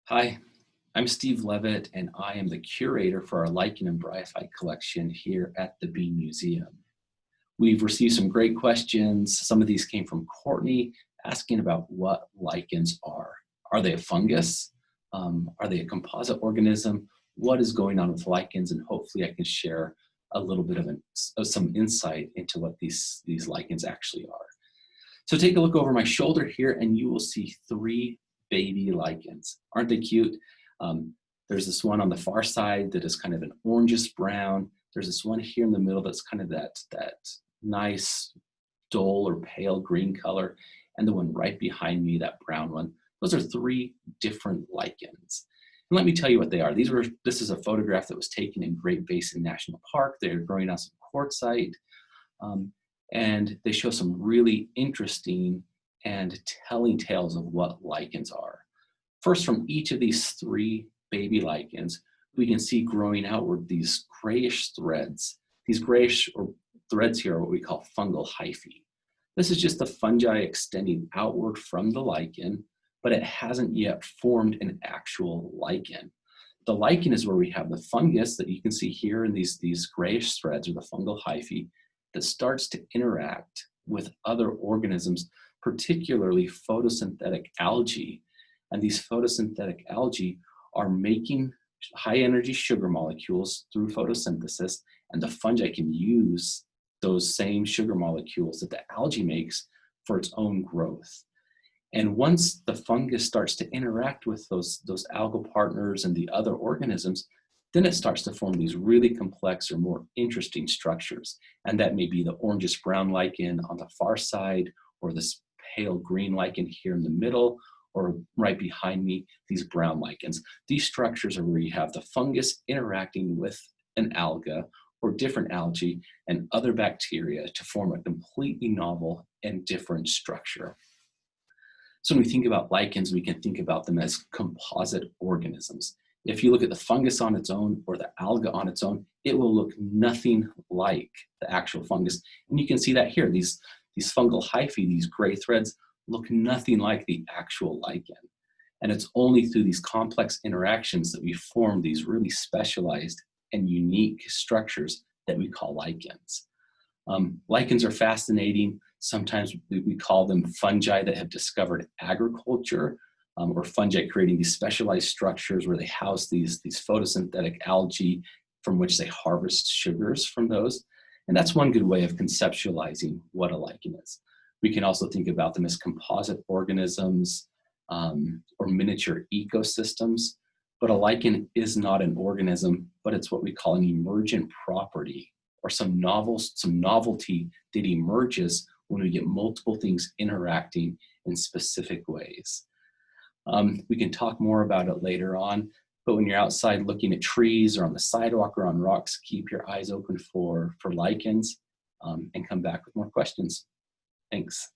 Hi, I'm Steve Levitt, and I am the curator for our lichen and bryophyte collection here at the Bean Museum. We've received some great questions. Some of these came from Courtney asking about what lichens are. Are they a fungus? Are they a composite organism? What is going on with lichens? And hopefully I can share a little bit of some insight into what these lichens actually are. So take a look over my shoulder here and you will see three baby lichens. Aren't they cute? There's this one on the far side that is kind of an orangish brown. There's this one here in the middle that's kind of that nice dull or pale green color. And the one right behind me, that brown one. Those are three different lichens. And let me tell you what they are. This is a photograph that was taken in Great Basin National Park. They're growing on some quartzite. And they show some really interesting and telling tales of what lichens are. First, from each of these three baby lichens, we can see growing outward these grayish threads. These grayish threads here are what we call fungal hyphae. This is just the fungi extending outward from the lichen, but it hasn't yet formed an actual lichen. The lichen is where we have the fungus that you can see here in these grayish threads, or the fungal hyphae, that starts to interact with other organisms, particularly photosynthetic algae. And these photosynthetic algae are making high energy sugar molecules through photosynthesis, and the fungi can use those same sugar molecules that the algae makes for its own growth. And once the fungus starts to interact with those algal partners and the other organisms, then it starts to form these really complex or more interesting structures. And that may be the orangish brown lichen on the far side, or this pale green lichen here in the middle, or right behind me, these brown lichens. These structures are where you have the fungus interacting with an alga or different algae and other bacteria to form a completely novel and different structure. So when we think about lichens, we can think about them as composite organisms. If you look at the fungus on its own or the alga on its own, it will look nothing like the actual fungus. And you can see that here. These fungal hyphae, these gray threads, look nothing like the actual lichen. And it's only through these complex interactions that we form these really specialized and unique structures that we call lichens. Lichens are fascinating. Sometimes we call them fungi that have discovered agriculture, or fungi creating these specialized structures where they house these photosynthetic algae from which they harvest sugars from those. And that's one good way of conceptualizing what a lichen is. We can also think about them as composite organisms, or miniature ecosystems. But a lichen is not an organism, but it's what we call an emergent property, or some novelty that emerges when we get multiple things interacting in specific ways. We can talk more about it later on, but when you're outside looking at trees or on the sidewalk or on rocks, keep your eyes open for lichens, and come back with more questions. Thanks.